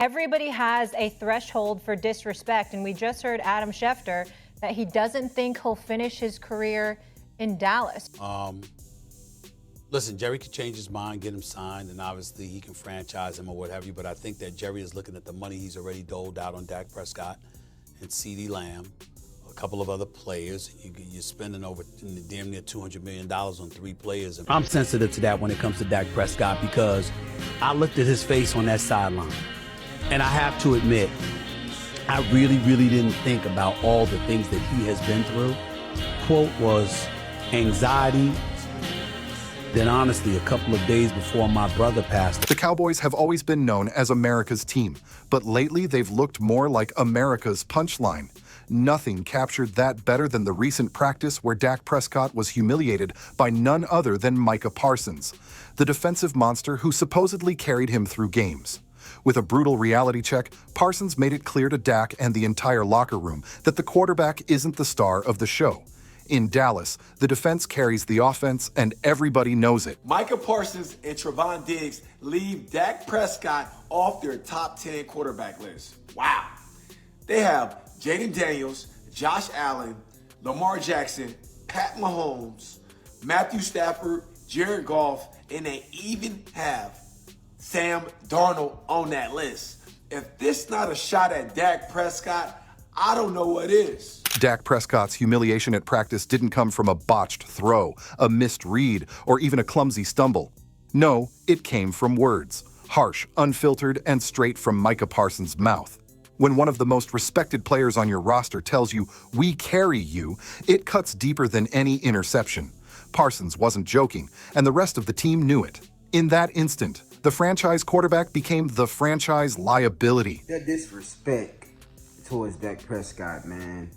Everybody has a threshold for disrespect, and we just heard Adam Schefter that he doesn't think he'll finish his career in Dallas. Listen, Jerry could change his mind, get him signed, and obviously he can franchise him or what have you, but I think that Jerry is looking at the money he's already doled out on Dak Prescott and CeeDee Lamb, a couple of other players. You're spending over damn near $200 million on 3 players. I'm sensitive to that when it comes to Dak Prescott because I looked at his face on that sideline. And I have to admit, I really didn't think about all the things that he has been through. Quote was anxiety. Then honestly, a couple of days before my brother passed. The Cowboys have always been known as America's team, but lately they've looked more like America's punchline. Nothing captured that better than the recent practice where Dak Prescott was humiliated by none other than Micah Parsons, the defensive monster who supposedly carried him through games. With a brutal reality check, Parsons made it clear to Dak and the entire locker room that the quarterback isn't the star of the show. In Dallas, the defense carries the offense, and everybody knows it. Micah Parsons and Trevon Diggs leave Dak Prescott off their top 10 quarterback list. Wow. They have Jaden Daniels, Josh Allen, Lamar Jackson, Pat Mahomes, Matthew Stafford, Jared Goff, and they even have Sam Darnold on that list. If this not a shot at Dak Prescott, I don't know what is. Dak Prescott's humiliation at practice didn't come from a botched throw, a missed read, or even a clumsy stumble. No, it came from words, harsh, unfiltered, and straight from Micah Parsons' mouth. When one of the most respected players on your roster tells you, "We carry you," it cuts deeper than any interception. Parsons wasn't joking, and the rest of the team knew it. In that instant, the franchise quarterback became the franchise liability. That disrespect towards Dak Prescott, man.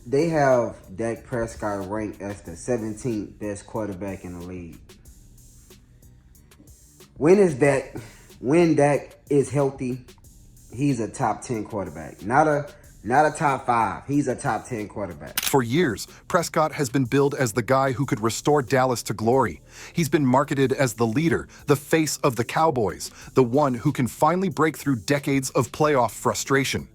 They have Dak Prescott ranked as the 17th best quarterback in the league. When Dak is healthy, he's a top 10 quarterback. Not a top 5. He's a top 10 quarterback. For years, Prescott has been billed as the guy who could restore Dallas to glory. He's been marketed as the leader, the face of the Cowboys, the one who can finally break through decades of playoff frustration.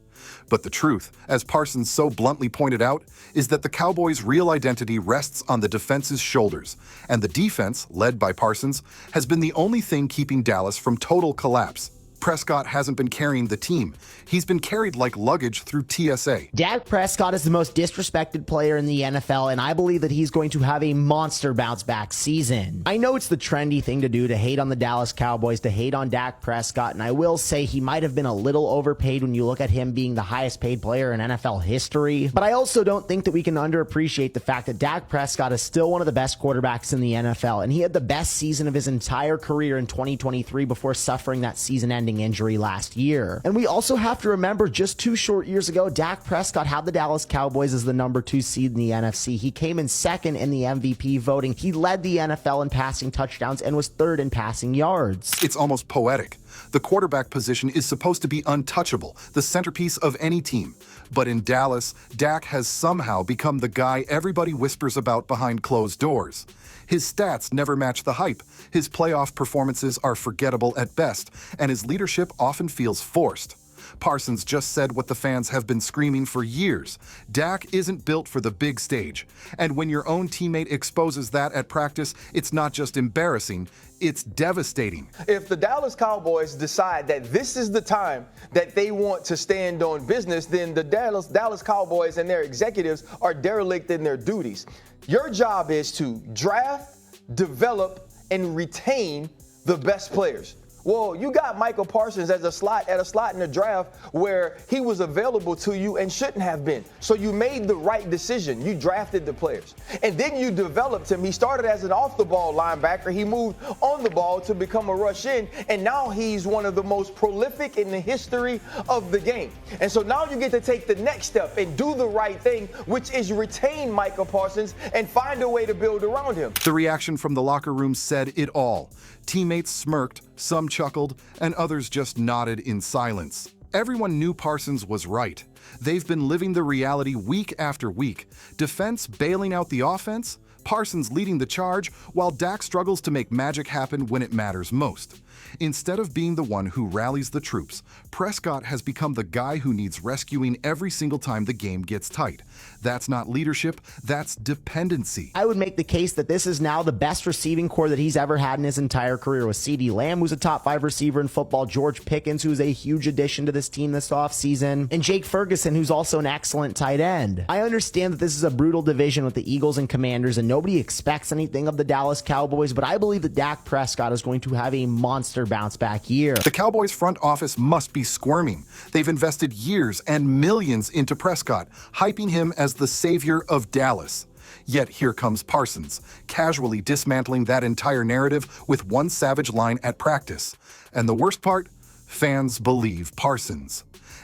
But the truth, as Parsons so bluntly pointed out, is that the Cowboys' real identity rests on the defense's shoulders, and the defense, led by Parsons, has been the only thing keeping Dallas from total collapse. Prescott hasn't been carrying the team. He's been carried like luggage through TSA. Dak Prescott is the most disrespected player in the NFL, and I believe that he's going to have a monster bounce-back season. I know it's the trendy thing to do to hate on the Dallas Cowboys, to hate on Dak Prescott, and I will say he might have been a little overpaid when you look at him being the highest-paid player in NFL history, but I also don't think that we can underappreciate the fact that Dak Prescott is still one of the best quarterbacks in the NFL, and he had the best season of his entire career in 2023 before suffering that season-ending injury last year. And we also have to remember, just 2 short years ago, Dak Prescott had the Dallas Cowboys as the number 2 seed in the NFC. He came in second in the MVP voting. He led the NFL in passing touchdowns and was 3rd in passing yards. It's almost poetic. The quarterback position is supposed to be untouchable, the centerpiece of any team. But in Dallas, Dak has somehow become the guy everybody whispers about behind closed doors. His stats never match the hype, his playoff performances are forgettable at best, and his leadership often feels forced. Parsons just said what the fans have been screaming for years. Dak isn't built for the big stage. And when your own teammate exposes that at practice, it's not just embarrassing, it's devastating. If the Dallas Cowboys decide that this is the time that they want to stand on business, then the Dallas Cowboys and their executives are derelict in their duties. Your job is to draft, develop, and retain the best players. Well, you got Micah Parsons as a slot in the draft where he was available to you and shouldn't have been. So you made the right decision. You drafted the players. And then you developed him. He started as an off-the-ball linebacker. He moved on the ball to become a rush in. And now he's one of the most prolific in the history of the game. And so now you get to take the next step and do the right thing, which is retain Micah Parsons and find a way to build around him. The reaction from the locker room said it all. Teammates smirked, some chuckled, and others just nodded in silence. Everyone knew Parsons was right. They've been living the reality week after week. Defense bailing out the offense, Parsons leading the charge, while Dak struggles to make magic happen when it matters most. Instead of being the one who rallies the troops, Prescott has become the guy who needs rescuing every single time the game gets tight. That's not leadership, that's dependency. I would make the case that this is now the best receiving core that he's ever had in his entire career, with CeeDee Lamb, who's a top 5 receiver in football, George Pickens, who's a huge addition to this team this offseason, and Jake Ferguson, who's also an excellent tight end. I understand that this is a brutal division with the Eagles and Commanders, and nobody expects anything of the Dallas Cowboys, but I believe that Dak Prescott is going to have a monster bounce back year. The Cowboys front office must be squirming. They've invested years and millions into Prescott, hyping him as the savior of Dallas. Yet here comes Parsons, casually dismantling that entire narrative with one savage line at practice. And the worst part? Fans believe Parsons.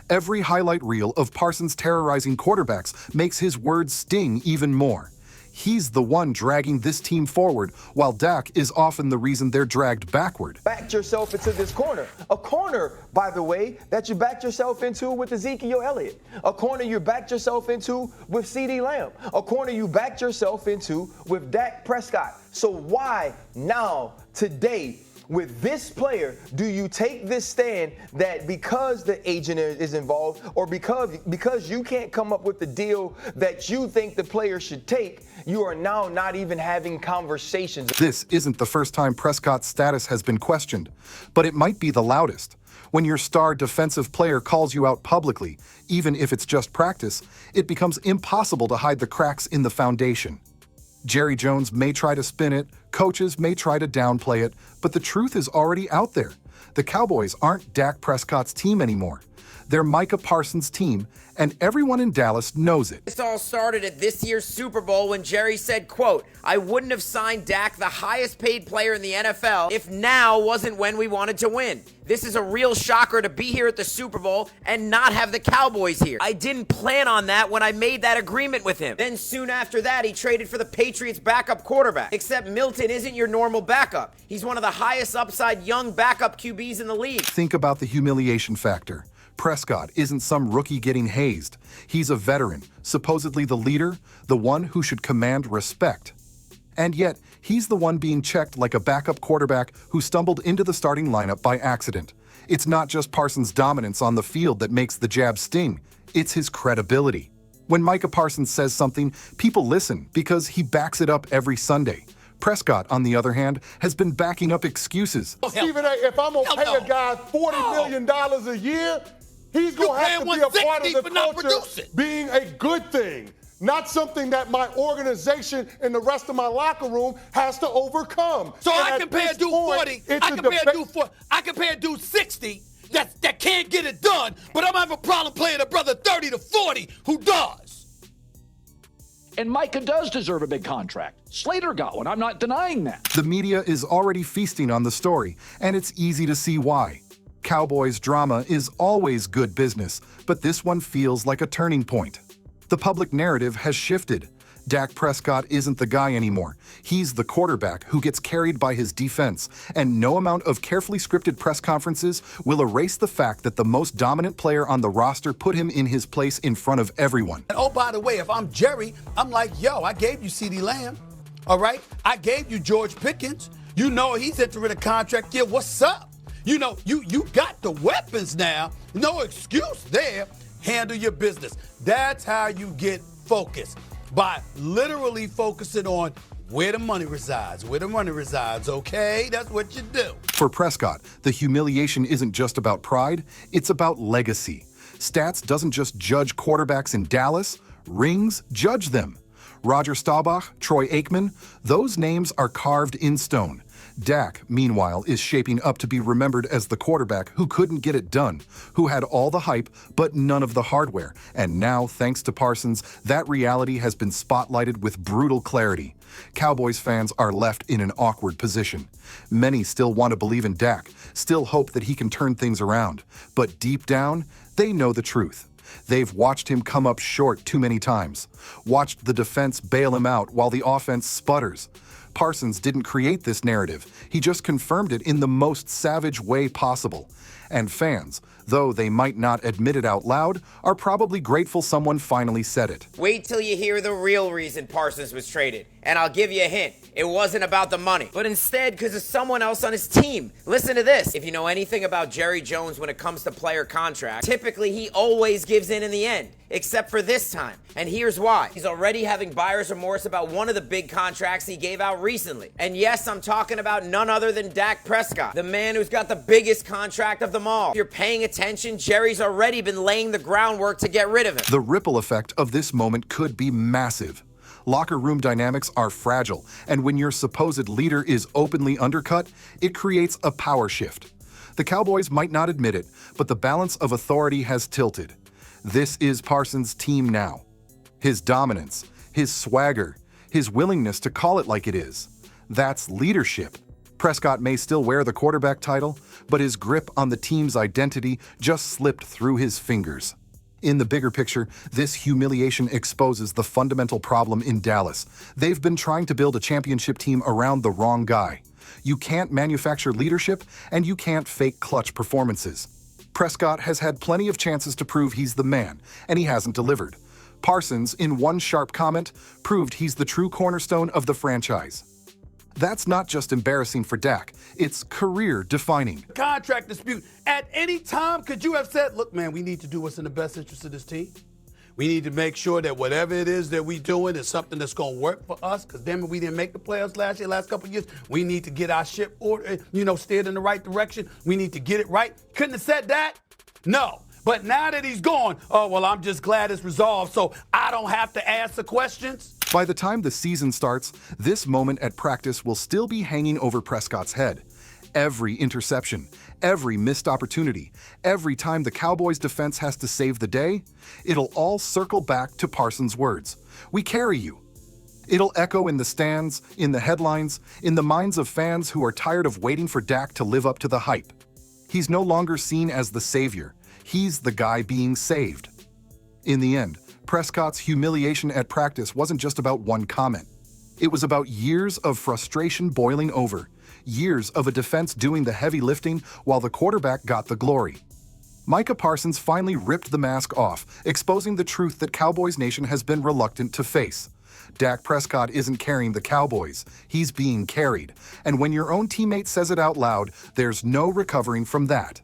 Every highlight reel of Parsons terrorizing quarterbacks makes his words sting even more. He's the one dragging this team forward, while Dak is often the reason they're dragged backward. Backed yourself into this corner. A corner, by the way, that you backed yourself into with Ezekiel Elliott. A corner you backed yourself into with CeeDee Lamb. A corner you backed yourself into with Dak Prescott. So why now, today, with this player, do you take this stand that because the agent is involved, or because you can't come up with the deal that you think the player should take, you are now not even having conversations? This isn't the first time Prescott's status has been questioned, but it might be the loudest. When your star defensive player calls you out publicly, even if it's just practice, it becomes impossible to hide the cracks in the foundation. Jerry Jones may try to spin it, coaches may try to downplay it, but the truth is already out there. The Cowboys aren't Dak Prescott's team anymore. They're Micah Parsons' team, and everyone in Dallas knows it. This all started at this year's Super Bowl when Jerry said, quote, "I wouldn't have signed Dak, the highest paid player in the NFL, if now wasn't when we wanted to win. This is a real shocker to be here at the Super Bowl and not have the Cowboys here. I didn't plan on that when I made that agreement with him." Then soon after that, he traded for the Patriots' backup quarterback. Except Milton isn't your normal backup. He's one of the highest upside young backup QBs in the league. Think about the humiliation factor. Prescott isn't some rookie getting hazed. He's a veteran, supposedly the leader, the one who should command respect. And yet, he's the one being checked like a backup quarterback who stumbled into the starting lineup by accident. It's not just Parsons' dominance on the field that makes the jab sting, it's his credibility. When Micah Parsons says something, people listen because he backs it up every Sunday. Prescott, on the other hand, has been backing up excuses. Stephen A., if I'm going to pay a guy $40 million a year, he's going to have to be a part of the culture being a good thing, not something that my organization and the rest of my locker room has to overcome. So I can pay a dude 40, I can pay a dude 60 that can't get it done, but I'm having a problem playing a brother 30 to 40 who does. And Micah does deserve a big contract. Slater got one. I'm not denying that. The media is already feasting on the story, and it's easy to see why. Cowboys drama is always good business, but this one feels like a turning point. The public narrative has shifted. Dak Prescott isn't the guy anymore. He's the quarterback who gets carried by his defense, and no amount of carefully scripted press conferences will erase the fact that the most dominant player on the roster put him in his place in front of everyone. And oh, by the way, if I'm Jerry, I'm like, yo, I gave you CeeDee Lamb, all right? I gave you George Pickens. You know he's entering a contract year. What's up? You know, you got the weapons now. No excuse there. Handle your business. That's how you get focused. By literally focusing on where the money resides, okay? That's what you do. For Prescott, the humiliation isn't just about pride, it's about legacy. Stats doesn't just judge quarterbacks in Dallas, rings judge them. Roger Staubach, Troy Aikman, those names are carved in stone. Dak, meanwhile, is shaping up to be remembered as the quarterback who couldn't get it done, who had all the hype but none of the hardware. And now, thanks to Parsons, that reality has been spotlighted with brutal clarity. Cowboys fans are left in an awkward position. Many still want to believe in Dak, still hope that he can turn things around. But deep down, they know the truth. They've watched him come up short too many times, watched the defense bail him out while the offense sputters. Parsons didn't create this narrative. He just confirmed it in the most savage way possible. And fans, though they might not admit it out loud, are probably grateful someone finally said it. Wait till you hear the real reason Parsons was traded. And I'll give you a hint. It wasn't about the money, but instead because of someone else on his team. Listen to this. If you know anything about Jerry Jones when it comes to player contracts, typically he always gives in the end, except for this time. And here's why. He's already having buyer's remorse about one of the big contracts he gave out recently. And yes, I'm talking about none other than Dak Prescott, the man who's got the biggest contract of them all. If you're paying attention, Jerry's already been laying the groundwork to get rid of him. The ripple effect of this moment could be massive. Locker room dynamics are fragile, and when your supposed leader is openly undercut, it creates a power shift. The Cowboys might not admit it, but the balance of authority has tilted. This is Parsons' team now. His dominance, his swagger, his willingness to call it like it is. That's leadership. Prescott may still wear the quarterback title, but his grip on the team's identity just slipped through his fingers. In the bigger picture, this humiliation exposes the fundamental problem in Dallas. They've been trying to build a championship team around the wrong guy. You can't manufacture leadership, and you can't fake clutch performances. Prescott has had plenty of chances to prove he's the man, and he hasn't delivered. Parsons, in one sharp comment, proved he's the true cornerstone of the franchise. That's not just embarrassing for Dak, it's career-defining. Contract dispute. At any time, could you have said, look, man, we need to do what's in the best interest of this team. We need to make sure that whatever it is that we're doing is something that's going to work for us, because damn it, we didn't make the playoffs last couple of years. We need to get our ship steered in the right direction. We need to get it right. Couldn't have said that? No. But now that he's gone, oh, well, I'm just glad it's resolved, so I don't have to ask the questions. By the time the season starts, this moment at practice will still be hanging over Prescott's head. Every interception, every missed opportunity, every time the Cowboys' defense has to save the day, it'll all circle back to Parsons' words. We carry you. It'll echo in the stands, in the headlines, in the minds of fans who are tired of waiting for Dak to live up to the hype. He's no longer seen as the savior. He's the guy being saved. In the end, Prescott's humiliation at practice wasn't just about one comment. It was about years of frustration boiling over, years of a defense doing the heavy lifting while the quarterback got the glory. Micah Parsons finally ripped the mask off, exposing the truth that Cowboys Nation has been reluctant to face. Dak Prescott isn't carrying the Cowboys, he's being carried. And when your own teammate says it out loud, there's no recovering from that.